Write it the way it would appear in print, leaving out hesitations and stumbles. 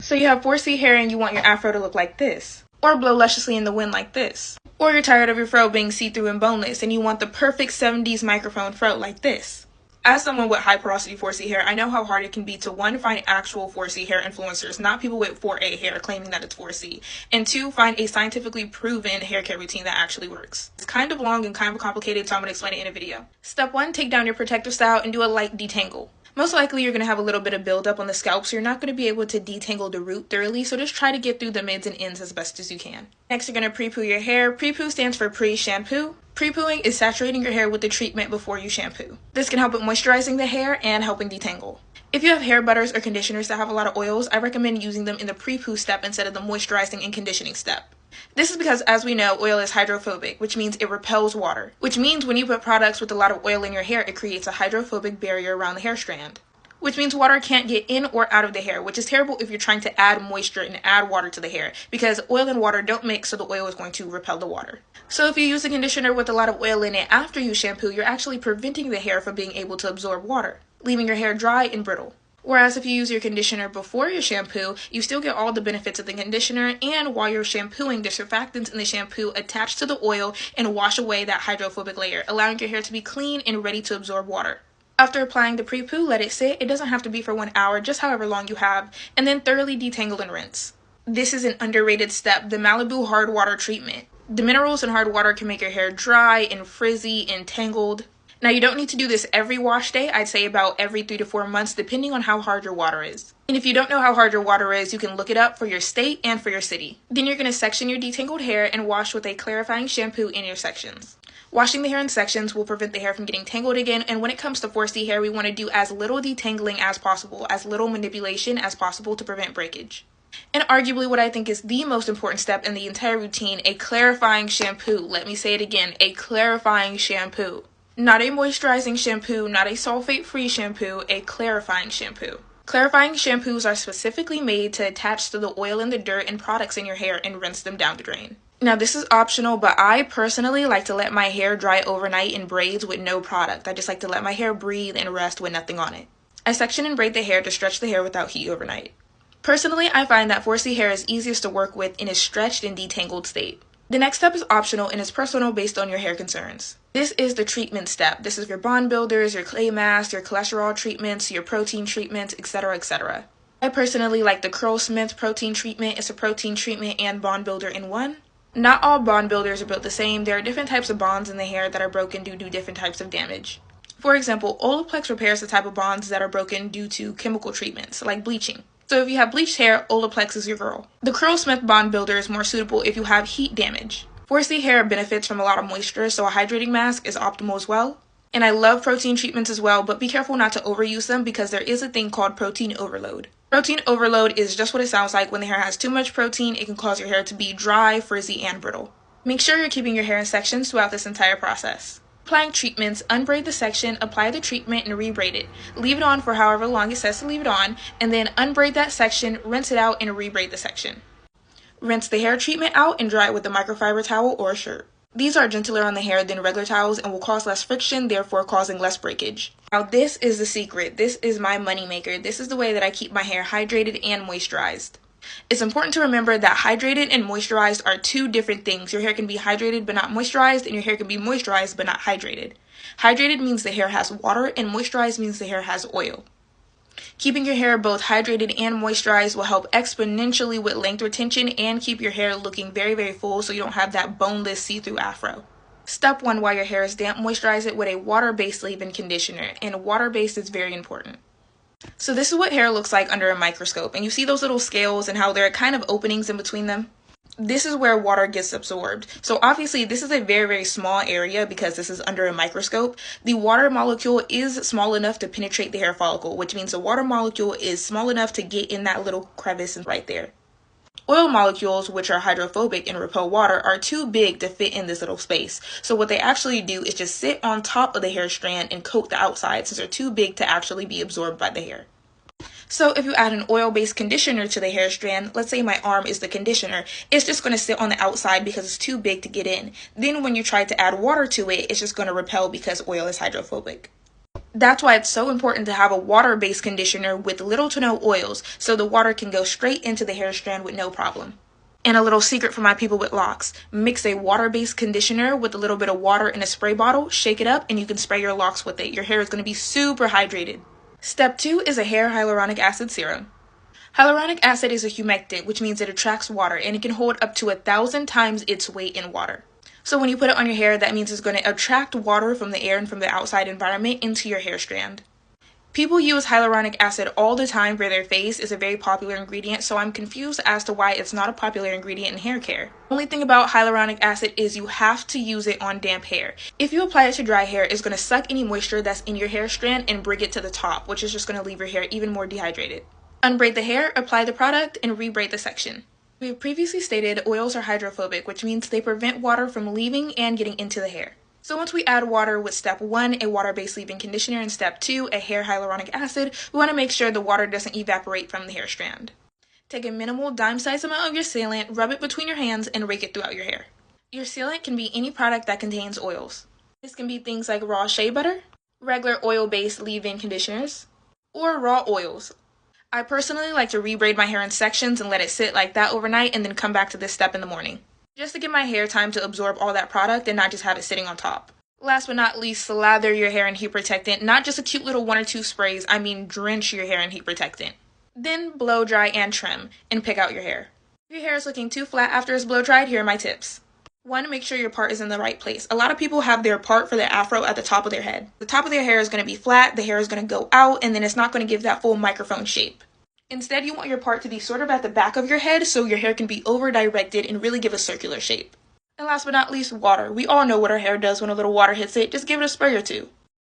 So you have 4C hair and you want your afro to look like this, or blow lusciously in the wind like this. Or you're tired of your fro being see-through and boneless and you want the perfect 70s microphone fro like this. As someone with high porosity 4C hair, I know how hard it can be to 1, find actual 4C hair influencers, not people with 4A hair claiming that it's 4C, and 2, find a scientifically proven hair care routine that actually works. It's kind of long and kind of complicated, so I'm going to explain it in a video. Step 1, take down your protective style and do a light detangle. Most likely you're going to have a little bit of buildup on the scalp, so you're not going to be able to detangle the root thoroughly, so just try to get through the mids and ends as best as you can. Next, you're going to pre-poo your hair. Pre-poo stands for pre-shampoo. Pre-pooing is saturating your hair with the treatment before you shampoo. This can help with moisturizing the hair and helping detangle. If you have hair butters or conditioners that have a lot of oils, I recommend using them in the pre-poo step instead of the moisturizing and conditioning step. This is because, as we know, oil is hydrophobic, which means it repels water, which means when you put products with a lot of oil in your hair, it creates a hydrophobic barrier around the hair strand, which means water can't get in or out of the hair, which is terrible if you're trying to add moisture and add water to the hair, because oil and water don't mix, so the oil is going to repel the water. So if you use a conditioner with a lot of oil in it after you shampoo, you're actually preventing the hair from being able to absorb water, leaving your hair dry and brittle. Whereas if you use your conditioner before your shampoo, you still get all the benefits of the conditioner, and while you're shampooing, the surfactants in the shampoo attach to the oil and wash away that hydrophobic layer, allowing your hair to be clean and ready to absorb water. After applying the pre-poo, let it sit. It doesn't have to be for 1 hour, just however long you have, and then thoroughly detangle and rinse. This is an underrated step, the Malibu hard water treatment. The minerals in hard water can make your hair dry and frizzy and tangled. Now, you don't need to do this every wash day. I'd say about every 3 to 4 months, depending on how hard your water is. And if you don't know how hard your water is, you can look it up for your state and for your city. Then you're going to section your detangled hair and wash with a clarifying shampoo in your sections. Washing the hair in sections will prevent the hair from getting tangled again, and when it comes to 4C hair, we want to do as little detangling as possible, as little manipulation as possible to prevent breakage. And arguably what I think is the most important step in the entire routine, a clarifying shampoo. Let me say it again, a clarifying shampoo. Not a moisturizing shampoo, not a sulfate-free shampoo, a clarifying shampoo. Clarifying shampoos are specifically made to attach to the oil and the dirt and products in your hair and rinse them down the drain. Now, this is optional, but I personally like to let my hair dry overnight in braids with no product. I just like to let my hair breathe and rest with nothing on it. I section and braid the hair to stretch the hair without heat overnight. Personally, I find that 4C hair is easiest to work with in a stretched and detangled state. The next step is optional and is personal based on your hair concerns. This is the treatment step. This is your bond builders, your clay masks, your cholesterol treatments, your protein treatments, etc., etc. I personally like the Curlsmith protein treatment. It's a protein treatment and bond builder in one. Not all bond builders are built the same. There are different types of bonds in the hair that are broken due to different types of damage. For example, Olaplex repairs the type of bonds that are broken due to chemical treatments, like bleaching. So if you have bleached hair, Olaplex is your girl. The Curlsmith bond builder is more suitable if you have heat damage. 4C hair benefits from a lot of moisture, so a hydrating mask is optimal as well. And I love protein treatments as well, but be careful not to overuse them because there is a thing called protein overload. Protein overload is just what it sounds like. When the hair has too much protein, it can cause your hair to be dry, frizzy, and brittle. Make sure you're keeping your hair in sections throughout this entire process. Applying treatments, unbraid the section, apply the treatment, and rebraid it. Leave it on for however long it says to leave it on, and then unbraid that section, rinse it out, and rebraid the section. Rinse the hair treatment out and dry it with a microfiber towel or a shirt. These are gentler on the hair than regular towels and will cause less friction, therefore causing less breakage. Now, this is the secret. This is my moneymaker. This is the way that I keep my hair hydrated and moisturized. It's important to remember that hydrated and moisturized are two different things. Your hair can be hydrated but not moisturized, and your hair can be moisturized but not hydrated. Hydrated means the hair has water, and moisturized means the hair has oil. Keeping your hair both hydrated and moisturized will help exponentially with length retention and keep your hair looking very, very full so you don't have that boneless see-through afro. Step 1, while your hair is damp, moisturize it with a water-based leave-in conditioner, and water-based is very important. So this is what hair looks like under a microscope, and you see those little scales and how there are kind of openings in between them? This is where water gets absorbed. So obviously this is a very, very small area because this is under a microscope. The water molecule is small enough to penetrate the hair follicle, which means the water molecule is small enough to get in that little crevice right there. Oil molecules, which are hydrophobic and repel water, are too big to fit in this little space. So what they actually do is just sit on top of the hair strand and coat the outside since they're too big to actually be absorbed by the hair. So if you add an oil-based conditioner to the hair strand, let's say my arm is the conditioner, it's just going to sit on the outside because it's too big to get in. Then when you try to add water to it, it's just going to repel because oil is hydrophobic. That's why it's so important to have a water-based conditioner with little to no oils, so the water can go straight into the hair strand with no problem. And a little secret for my people with locks: mix a water-based conditioner with a little bit of water in a spray bottle, shake it up, and you can spray your locks with it. Your hair is going to be super hydrated. Step 2 is a hair hyaluronic acid serum. Hyaluronic acid is a humectant, which means it attracts water, and it can hold up to 1,000 times its weight in water. So when you put it on your hair, that means it's going to attract water from the air and from the outside environment into your hair strand. People use hyaluronic acid all the time for their face. It's a very popular ingredient, so I'm confused as to why it's not a popular ingredient in hair care. The only thing about hyaluronic acid is you have to use it on damp hair. If you apply it to dry hair, it's going to suck any moisture that's in your hair strand and bring it to the top, which is just going to leave your hair even more dehydrated. Unbraid the hair, apply the product, and rebraid the section. We have previously stated oils are hydrophobic, which means they prevent water from leaving and getting into the hair. So once we add water with step 1, a water-based leave-in conditioner, and step 2, a hair hyaluronic acid, we want to make sure the water doesn't evaporate from the hair strand. Take a minimal dime-sized amount of your sealant, rub it between your hands, and rake it throughout your hair. Your sealant can be any product that contains oils. This can be things like raw shea butter, regular oil-based leave-in conditioners, or raw oils. I personally like to rebraid my hair in sections and let it sit like that overnight and then come back to this step in the morning, just to give my hair time to absorb all that product and not just have it sitting on top. Last but not least, slather your hair in heat protectant, not just a cute little 1 or 2 sprays, I mean drench your hair in heat protectant. Then blow dry and trim, and pick out your hair. If your hair is looking too flat after it's blow dried, here are my tips. 1, make sure your part is in the right place. A lot of people have their part for their afro at the top of their head. The top of their hair is going to be flat, the hair is going to go out, and then it's not going to give that full microphone shape. Instead, you want your part to be sort of at the back of your head so your hair can be over-directed and really give a circular shape. And last but not least, water. We all know what our hair does when a little water hits it. Just give it a spray or 2.